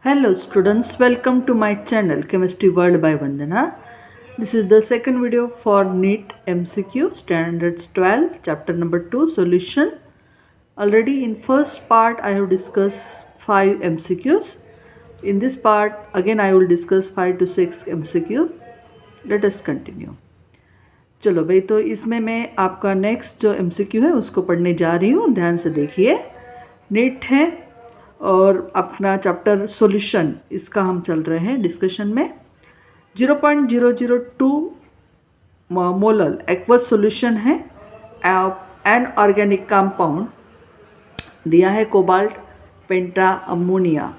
Hello students, welcome to my channel Chemistry World by Vandana. This is the second video for NEET MCQ Standards 12 chapter number 2 solution. Already in first part I have discussed 5 MCQs. In this part again I will discuss 5 to 6 MCQ. Let us continue. चलो भाई, तो इसमें मैं आपका next जो MCQ है उसको पढ़ने जा रही हूँ. ध्यान से देखिए. नीट है और अपना चैप्टर सॉल्यूशन इसका हम चल रहे हैं डिस्कशन में. 0.002 मोलर एक्वस सॉल्यूशन है. एन ऑर्गेनिक कंपाउंड दिया है कोबाल्ट पेंटा अमोनिया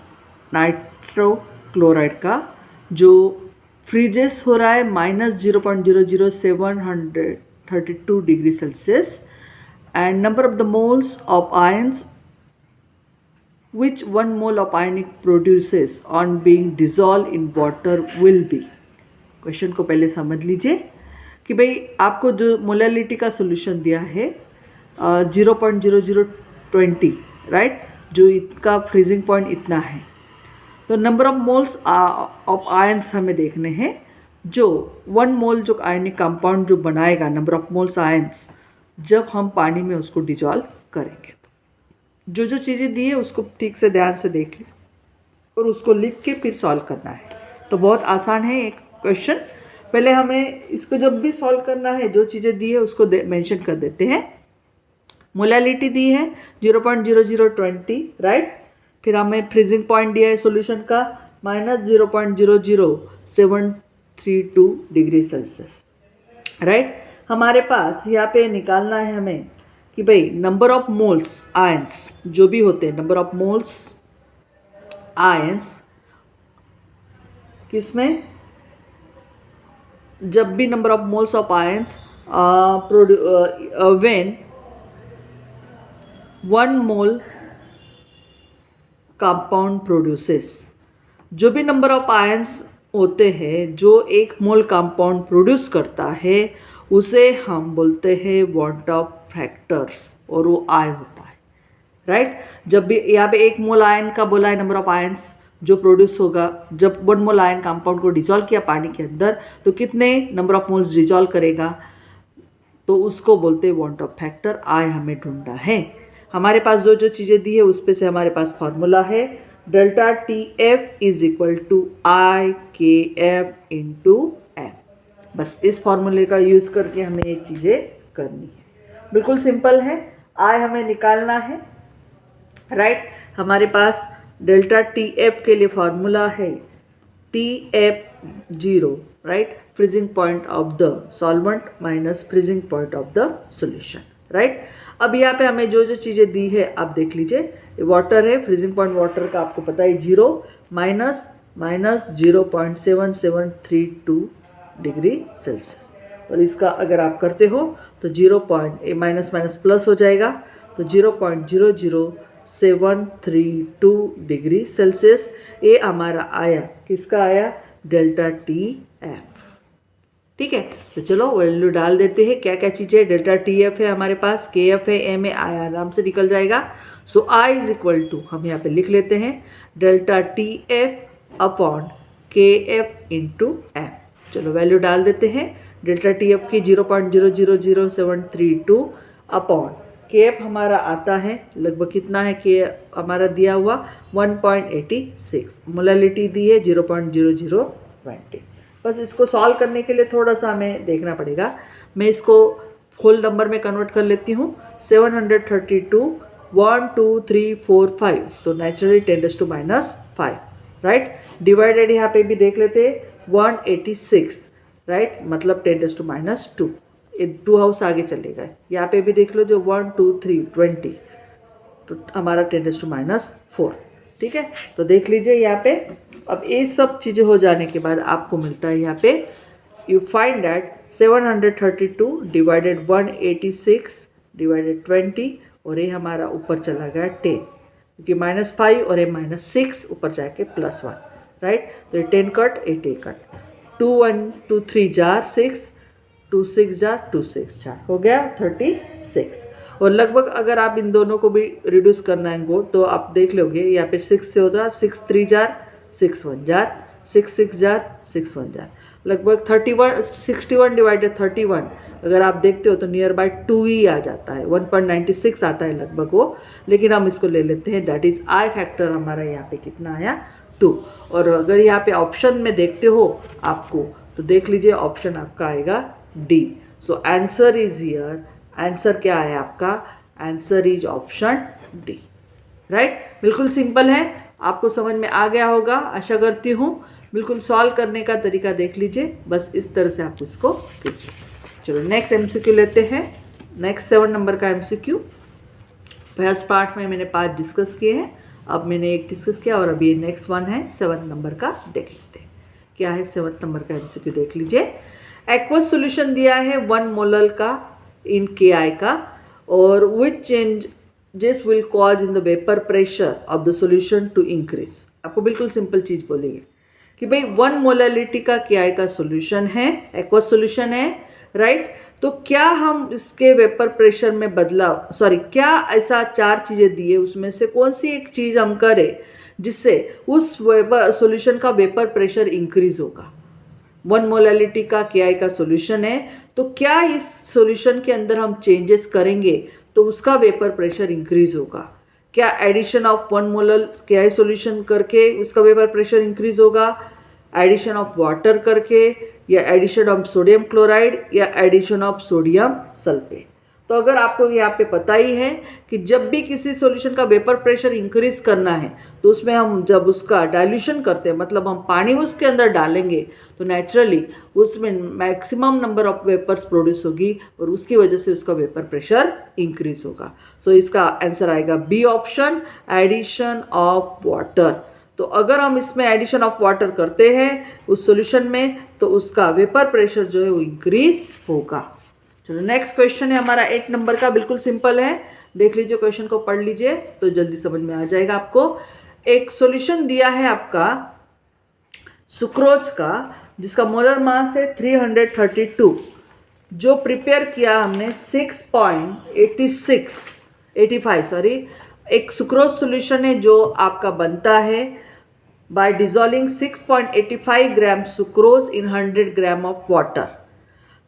नाइट्रोक्लोराइड का, जो फ्रीजेस हो रहा है -0.00732 degree Celsius. And number of the moles of ions which 1 mole of ionic produces on being dissolved in water will be. Question को पहले समझ लीजिए कि भाई आपको जो मोलैलिटी का सॉल्यूशन दिया है 0.0020, राइट, जो इसका फ्रीजिंग पॉइंट इतना है. तो number of moles of ions हमें देखने हैं. जो 1 मोल जो आयनिक कंपाउंड जो बनाएगा, नंबर ऑफ मोल्स आयंस, जब हम पानी में उसको डिजॉल्व करेंगे. जो जो चीज़ें दी है उसको ठीक से ध्यान से देख लें और उसको लिख के फिर सॉल्व करना है. तो बहुत आसान है एक क्वेश्चन. पहले हमें इसको जब भी सॉल्व करना है जो चीज़ें दी है उसको मेंशन कर देते हैं. मोलैलिटी दी है 0.0020, राइट. फिर हमें फ्रीजिंग पॉइंट दिया है सॉल्यूशन का -0.00732 डिग्री सेल्सियस, राइट. हमारे पास यहाँ पे निकालना है हमें कि भाई नंबर ऑफ मोल्स आयंस जो भी होते हैं, नंबर ऑफ मोल्स आयंस किसमें, जब भी number of moles of ions when 1 mole compound produces. जो भी नंबर ऑफ आयंस होते हैं जो एक मोल कंपाउंड प्रोड्यूस करता है उसे हम बोलते हैं वॉट ऑफ फैक्टर्स, और वो आय होता है, राइट. जब भी यहाँ पे 1 मोल आयन का बोला है नंबर ऑफ आयंस जो प्रोड्यूस होगा, जब 1 मोल आयन कंपाउंड को डिजॉल्व किया पानी के अंदर तो कितने नंबर ऑफ मोल्स डिजॉल्व करेगा, तो उसको बोलते हैं वॉट ऑफ फैक्टर. आय हमें ढूंढना है. हमारे पास जो जो चीज़ें दी है उस पे से हमारे पास फॉर्मूला है delta TF is equal to IKF into M. बस इस फॉर्मूले का यूज़ करके हमें ये चीज़ें करनी है. बिल्कुल सिंपल है. आय हमें निकालना है, राइट. हमारे पास डेल्टा TF के लिए फॉर्मूला है TF0, right, freezing point of the solvent minus freezing point of the solution, right. अब यहाँ पे हमें जो जो चीज़ें दी है आप देख लीजिए. वाटर है, फ्रीजिंग पॉइंट वाटर का आपको पता है 0 -0.7732 डिग्री सेल्सियस. और इसका अगर आप करते हो तो 0. माइनस माइनस प्लस हो जाएगा, तो 0.00732 डिग्री सेल्सियस. ये हमारा आया, किसका आया, डेल्टा TF. ठीक है. तो चलो वैल्यू डाल देते हैं. क्या क्या चीज़ें, डेल्टा TF है हमारे पास, KF है, M है, I आराम से निकल जाएगा. सो I इज इक्वल टू, हम यहाँ पे लिख लेते हैं delta TF upon KF into M. चलो वैल्यू डाल देते हैं. डेल्टा TF की 0.000732 अपॉन KF हमारा आता है लगभग कितना है, K हमारा दिया हुआ 1.86, मोलैलिटी दी है 0.0020. बस इसको सॉल्व करने के लिए थोड़ा सा हमें देखना पड़ेगा. मैं इसको होल नंबर में कन्वर्ट कर लेती हूँ. 732 1 2 3 4 5, तो नेचुरली 10⁻⁵, राइट. डिवाइडेड यहाँ पे भी देख लेते हैं 186, राइट, मतलब 10⁻². 2 हाउस आगे चलेगा. यहाँ पे भी देख लो जो 1 2 3 20, तो हमारा 10⁻⁴. ठीक है. तो देख लीजिए यहाँ पे. अब ये सब चीज़ें हो जाने के बाद आपको मिलता है यहाँ पे, you find that 732 divided 186 divided 20, और ये हमारा ऊपर चला गया 10, क्योंकि -5 और ये -6 ऊपर जाके +1, राइट. तो ये 10 cut, 8 cut, 2 1 2 3 jar 6, 2 6 jar 2 6 jar, हो गया 36. और लगभग अगर आप इन दोनों को भी रिड्यूस करना है तो आप देख लोगे यहाँ पे 6 से होता है 6 3 जार 6 1 जार 6 6 जार 6 1 जार, लगभग 61 डिवाइडेड 31 अगर आप देखते हो तो नियर बाय 2 ही आ जाता है, 1.96 आता है लगभग वो, लेकिन हम इसको ले लेते हैं, दैट इज़ आई फैक्टर हमारा यहाँ पे कितना आया 2। और अगर यहाँ पे ऑप्शन में देखते हो आपको तो देख लीजिए ऑप्शन आपका आएगा D. So answer is here, answer क्या है आपका, answer is option D, right. बिल्कुल सिंपल है, आपको समझ में आ गया होगा आशा करती हूँ। बिल्कुल सॉल्व करने का तरीका देख लीजिए, बस इस तरह से आप इसको कीजिए। चलो नेक्स्ट एमसीक्यू लेते हैं, नेक्स्ट 7 नंबर का एमसीक्यू। फर्स्ट पार्ट में मैंने 5 डिस्कस किए हैं, अब मैंने 1 डिस्कस किया और अभी नेक्स्ट 1 है 7 नंबर का, देख लेते हैं क्या है 7 नंबर का एमसीक्यू। देख लीजिए, एक्वस सॉल्यूशन दिया है 1 मोलर का इन KI का, और which changes will cause in the vapour pressure of the solution to increase. आपको बिल्कुल सिंपल चीज़ बोलेंगे कि भाई 1 मोलरिटी का KI का सॉल्यूशन है, एक्वस सॉल्यूशन है, राइट। तो क्या हम इसके वेपर प्रेशर में बदलाव, क्या ऐसा 4 चीज़ें दी है, उसमें से कौन सी एक चीज़ हम करें जिससे उस वेपर सॉल्यूशन का वेपर प्रेशर इंक्रीज होगा। 1 मोलरिटी का KI का सॉल्यूशन है, तो क्या इस सॉल्यूशन के अंदर हम चेंजेस करेंगे तो उसका वेपर प्रेशर इंक्रीज होगा। क्या addition of 1 molar KI solution करके उसका वेपर प्रेशर इंक्रीज होगा, एडिशन ऑफ वाटर करके, या एडिशन ऑफ सोडियम क्लोराइड, या एडिशन ऑफ सोडियम सल्फेट। तो अगर आपको यहाँ पे पता ही है कि जब भी किसी सॉल्यूशन का वेपर प्रेशर इंक्रीज करना है तो उसमें हम जब उसका डाइल्यूशन करते हैं, मतलब हम पानी उसके अंदर डालेंगे, तो नेचुरली उसमें maximum number of vapours produce होगी और उसकी वजह से उसका वेपर प्रेशर इंक्रीज होगा। सो इसका आंसर आएगा B option, addition of water. तो अगर हम इसमें एडिशन ऑफ वाटर करते हैं उस सॉल्यूशन में तो उसका वेपर प्रेशर जो है वो इंक्रीज होगा। चलो नेक्स्ट क्वेश्चन है हमारा 8 नंबर का, बिल्कुल सिंपल है, देख लीजिए क्वेश्चन को, पढ़ लीजिए तो जल्दी समझ में आ जाएगा आपको। एक सॉल्यूशन दिया है आपका सुक्रोज का जिसका मोलर मास है 332, जो प्रिपेयर किया हमने 6.85 एक सुक्रोज सॉल्यूशन है जो आपका बनता है by dissolving 6.85 gram sucrose in 100 gram of water.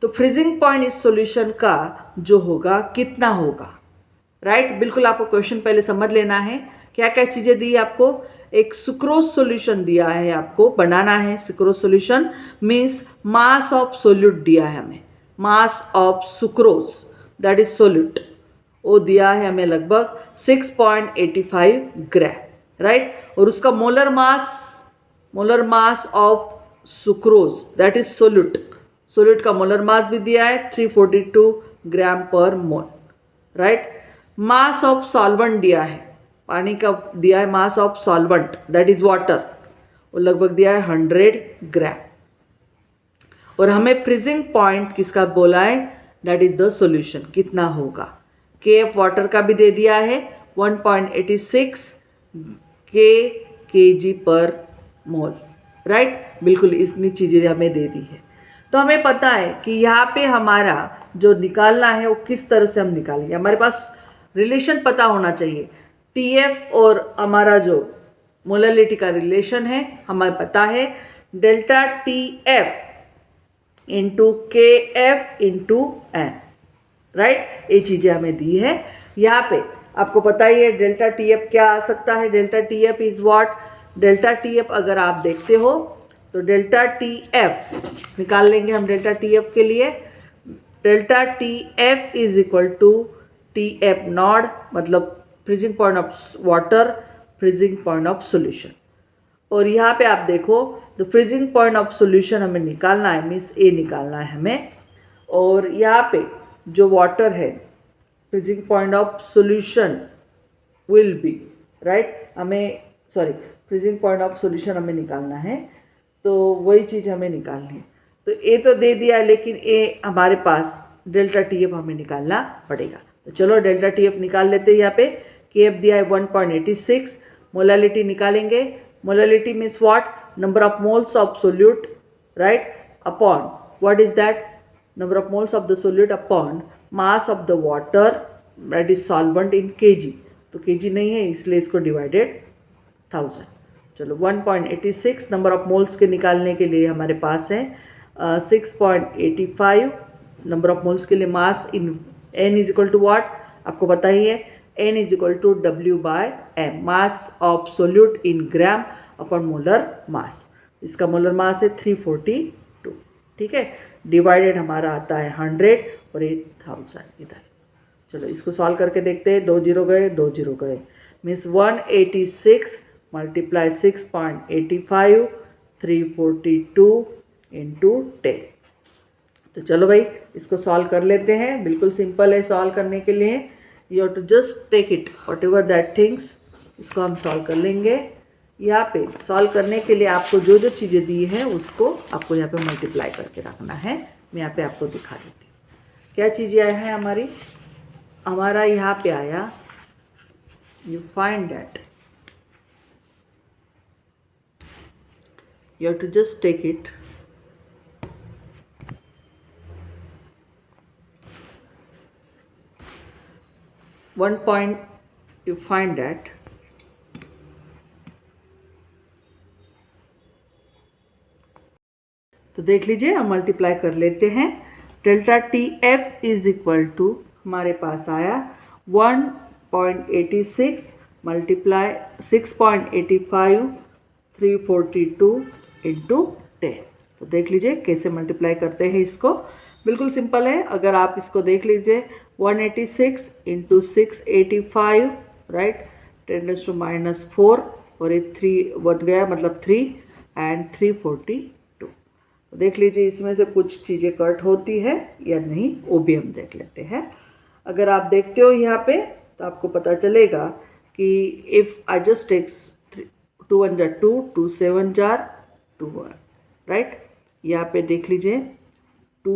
तो फ्रीजिंग पॉइंट इस सॉल्यूशन का जो होगा कितना होगा, राइट। बिल्कुल आपको क्वेश्चन पहले समझ लेना है, क्या क्या चीज़ें दी है आपको। एक सुक्रोज सॉल्यूशन दिया है, आपको बनाना है sucrose solution, means mass of solute दिया है हमें, mass of sucrose that is solute, वो दिया है हमें लगभग 6.85 ग्राम, राइट। और उसका molar mass of sucrose that is solute, solute का मोलर मास भी दिया है 342 ग्राम पर मोल, राइट। मास ऑफ सॉल्वेंट दिया है, पानी का दिया है mass of solvent that is water, वो लगभग दिया है 100 ग्राम। और हमें फ्रीजिंग पॉइंट किसका बोला है, दैट इज द सॉल्यूशन कितना होगा। KF वाटर का भी दे दिया है 1.86 kg पर मोल, राइट। बिल्कुल इतनी चीज़ें हमें दे दी है। तो हमें पता है कि यहाँ पे हमारा जो निकालना है वो किस तरह से हम निकालेंगे, हमारे पास रिलेशन पता होना चाहिए। TF और हमारा जो मोलरिटी का रिलेशन है हमें पता है, delta TF into KF into N, right. ये चीज़ें हमें दी है। यहाँ पे आपको पता ही है डेल्टा TF क्या आ सकता है, delta TF is what, delta TF अगर आप देखते हो तो डेल्टा TF निकाल लेंगे हम डेल्टा TF के लिए। Delta TF is equal to TF naught, मतलब freezing point of water, freezing point of solution. और यहाँ पे आप देखो तो फ्रीजिंग पॉइंट ऑफ सॉल्यूशन हमें निकालना है, मीन्स ए निकालना है हमें। और यहाँ पे जो वाटर है, freezing point of solution will be, right, हमें फ्रीजिंग पॉइंट ऑफ सॉल्यूशन हमें निकालना है, तो वही चीज़ हमें निकालनी है। तो ए तो दे दिया है, लेकिन ए हमारे पास डेल्टा TF हमें निकालना पड़ेगा। तो चलो डेल्टा TF निकाल लेते हैं। यहाँ पे KF दिया है 1.86, मोलरिटी निकालेंगे। Molarity means what, number of moles of solute, right, upon what is that, number of moles of the solute upon mass of the water that is solvent in kg। तो kg नहीं है इसलिए इसको divided 1000। चलो 1.86 number of moles के निकालने के लिए हमारे पास है 6.85 नंबर ऑफ मोल्स के लिए mass in n is equal to what, आपको पता ही है n is equal to W/m, mass of solute in gram upon molar mass. इसका मोलर मास है 342, ठीक है। डिवाइडेड हमारा आता है 100 और 1000 इधर। चलो इसको सॉल्व करके देखते हैं, 2 0 गए 2 0 गए, मीन्स 186 मल्टीप्लाई 6.85 342 इंटू 10। तो चलो भाई इसको सॉल्व कर लेते हैं, बिल्कुल सिंपल है सॉल्व करने के लिए। You have to just take it whatever that things, इसको हम सॉल्व कर लेंगे। यहाँ पे सॉल्व करने के लिए आपको जो जो चीज़ें दी हैं उसको आपको यहाँ पे मल्टीप्लाई करके रखना है। मैं यहाँ पे आपको दिखा देती हूँ क्या चीज़ें आया है हमारी। हमारा यहाँ पे आया, you find that, you have to just take it, one point you find that तो देख लीजिए हम मल्टीप्लाई कर लेते हैं। Delta T F is equal to हमारे पास आया 1.86 मल्टीप्लाई 6.85 342 इंटू 10। तो देख लीजिए कैसे मल्टीप्लाई करते हैं इसको, बिल्कुल सिंपल है। अगर आप इसको देख लीजिए 186 इंटू 685 राइट, 10⁻⁴ और ये 3 बढ़ गया मतलब 3 एंड 342। तो देख लीजिए इसमें से कुछ चीज़ें कट होती है या नहीं वो भी हम देख लेते हैं। अगर आप देखते हो यहाँ पे तो आपको पता चलेगा कि इफ़ आई जस्ट टेक्स 2 1 जार 2 2 7 जार 2 1 राइट, यहाँ पे देख लीजिए 2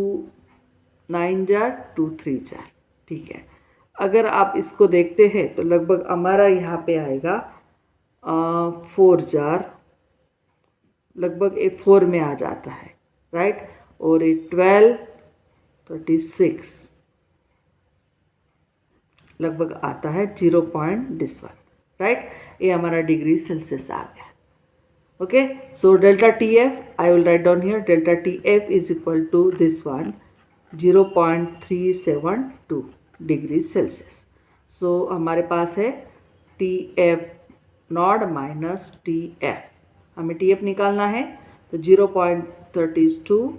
9 जार 2 3 जार, ठीक है। अगर आप इसको देखते हैं तो लगभग हमारा यहाँ पे आएगा 4 जार, लगभग ये 4 में आ जाता है राइट, और ये 12 36 लगभग आता है 0.1 राइट। ये हमारा डिग्री सेल्सियस आ गया। Okay, so delta T F I will write down here, delta T F is equal to this one 0.372 degree Celsius. So हमारे पास है T F naught minus T F, हमें टी एफ निकालना है तो 0.32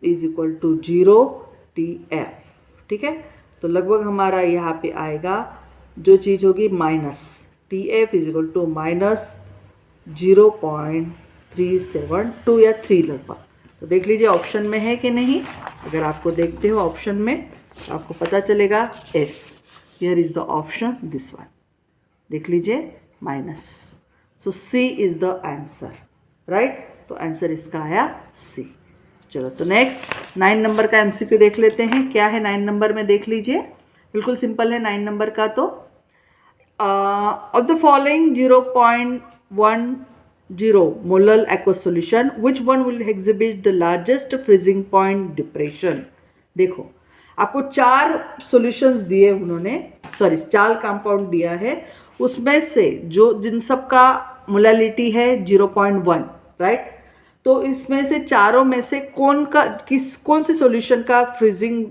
is equal to 0 T F, ठीक है। तो लगभग हमारा यहाँ पे आएगा जो चीज़ होगी minus T F is equal to minus 0.372 या 3 लगभग। तो देख लीजिए ऑप्शन में है कि नहीं। अगर आपको देखते हो ऑप्शन में तो आपको पता चलेगा as, here is the option this one, देख लीजिए minus. So C is the answer right, तो आंसर इसका आया सी। चलो तो नेक्स्ट 9 नंबर का एमसीक्यू देख लेते हैं। क्या है 9 नंबर में, देख लीजिए बिल्कुल सिंपल है 9 नंबर का। तो of the following 0.10 molar aqueous solution which one will exhibit the largest freezing point depression. देखो आपको 4 सॉल्यूशंस दिए उन्होंने, सॉरी 4 कंपाउंड दिया है, उसमें से जो जिन सब का मोलालिटी है 0.1 राइट, तो इसमें से चारों में से कौन से सॉल्यूशन का फ्रीजिंग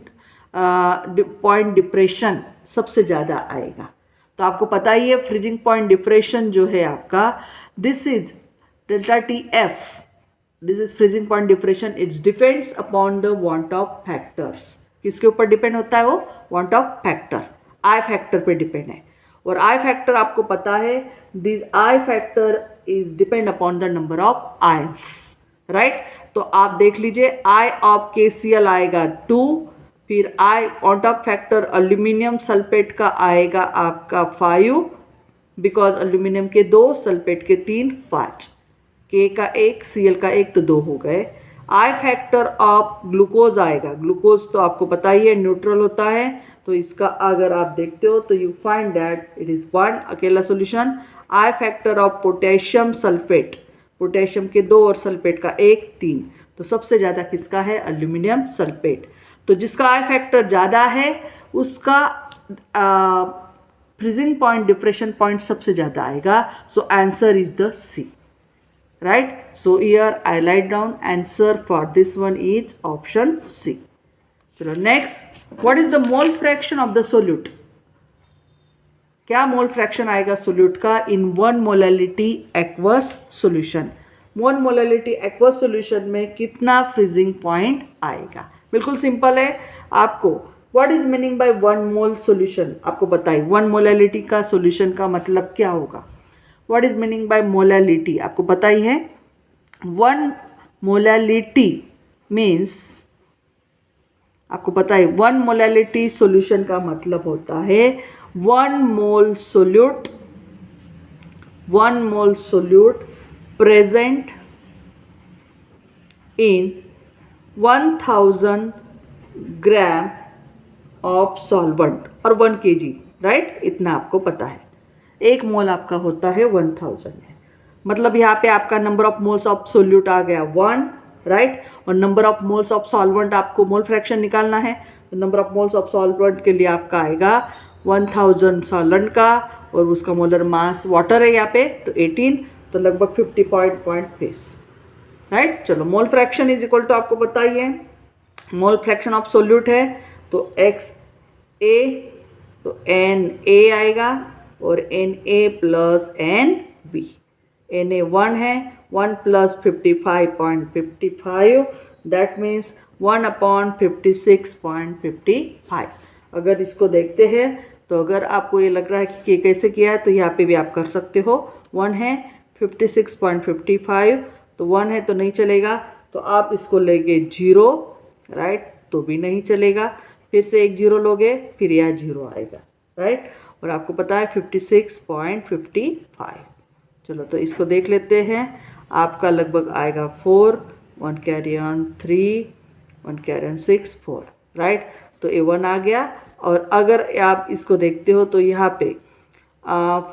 पॉइंट डिप्रेशन सबसे ज़्यादा आएगा। तो आपको पता ही है फ्रीजिंग पॉइंट डिप्रेशन जो है आपका, this is delta T F, this is freezing point depression, it's depends upon the want of factors. किसके ऊपर डिपेंड होता है वो, want of factor, I factor पे डिपेंड है। और आई फैक्टर आपको पता है, this I factor is depend upon the number of ions right. तो आप देख लीजिए आई ऑफ KCl आएगा 2, फिर I want of factor aluminium sulphate का आएगा आपका 5, बिकॉज एल्यूमिनियम के 2 सल्फेट के 3 5, के का 1 Cl का 1 तो 2 हो गए। आई फैक्टर ऑफ ग्लूकोज आएगा, ग्लूकोज तो आपको पता ही है न्यूट्रल होता है, तो इसका अगर आप देखते हो तो you find that it is 1 अकेला solution. I factor of potassium sulphate, potassium के 2 और सल्फेट का 1 3, तो सबसे ज़्यादा किसका है, एल्यूमिनियम सल्फेट। तो जिसका आई फैक्टर ज़्यादा है उसका फ्रीजिंग पॉइंट डिप्रेशन पॉइंट सबसे ज़्यादा आएगा। So answer is the C. right? So here I write down answer for this one is option C. चलो next, what is the mole fraction of the solute? क्या mole fraction आएगा solute का इन 1 molality aqueous solution? 1 molality aqueous solution में कितना freezing point आएगा? बिल्कुल simple है. आपको what is meaning bye 1 mole solution आपको बताइए. 1 मोलैलिटी का सॉल्यूशन का मतलब क्या होगा? What is meaning bye molality आपको पता ही है. 1 मोलैलिटी मीन्स आपको पता है 1 मोलैलिटी सॉल्यूशन का मतलब होता है 1 mole solute present in 1000 gram of solvent और 1 kg, राइट? इतना आपको पता है. 1 मोल आपका होता है 1000 है. मतलब यहाँ पे आपका number of moles of solute आ गया 1, राइट? और number of moles of solvent आपको मोल फ्रैक्शन निकालना है. तो number of moles of solvent के लिए आपका आएगा 1000 सॉल्वेंट का और उसका मोलर मास वाटर है यहाँ पे तो 18, तो लगभग 50.20, राइट? चलो mole fraction is equal to आपको बताइए मोल फ्रैक्शन ऑफ सोल्यूट है तो XA तो NA आएगा और NA प्लस NB. NA 1 है, 1 प्लस 55.55 दैट मीन्स 1/56.55. अगर इसको देखते हैं तो अगर आपको ये लग रहा है कि कैसे किया है तो यहाँ पे भी आप कर सकते हो. 1 है 56.55 तो 1 है तो नहीं चलेगा, तो आप इसको लेंगे 0, राइट? तो भी नहीं चलेगा. फिर से एक 0 लोगे फिर यह 0 आएगा, राइट? और आपको पता है 56.55. चलो तो इसको देख लेते हैं. आपका लगभग आएगा 4, 1 carry on 3, 1 carry on 6, 4, right? तो ये 1 आ गया. और अगर आप इसको देखते हो तो यहाँ पे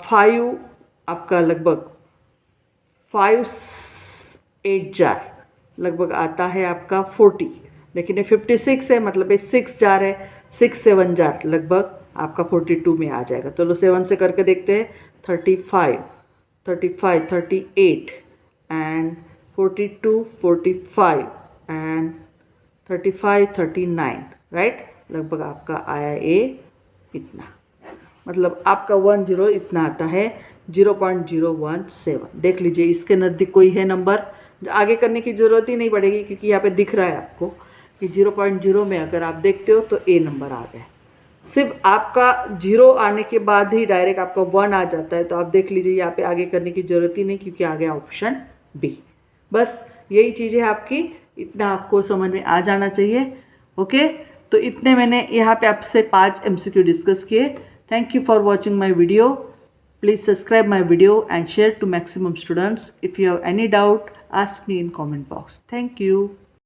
5 आपका लगभग 5/8 जार लगभग आता है आपका 40, लेकिन ये 56 है मतलब ये 6 जार है, 6-7 जार लगभग आपका 42 में आ जाएगा. तो लो 7 से करके देखते हैं. 35, 38 एंड 42, 45 एंड 35, 39, राइट? लगभग आपका आया ये इतना, मतलब आपका 10 इतना आता है 0.017. देख लीजिए इसके नज़दीक कोई है नंबर, आगे करने की ज़रूरत ही नहीं पड़ेगी क्योंकि यहाँ पे दिख रहा है आपको कि 0.0 में अगर आप देखते हो तो ए नंबर आ गया. सिर्फ आपका 0 आने के बाद ही डायरेक्ट आपका 1 आ जाता है. तो आप देख लीजिए यहाँ पे आगे करने की ज़रूरत ही नहीं क्योंकि आ गया ऑप्शन बी. बस यही चीज़ है आपकी, इतना आपको समझ में आ जाना चाहिए. ओके, तो इतने मैंने यहाँ पे आपसे 5 MCQ डिस्कस किए. Thank you for watching my video. Please subscribe my video and share to maximum students. If you have any doubt ask me in comment box. Thank you.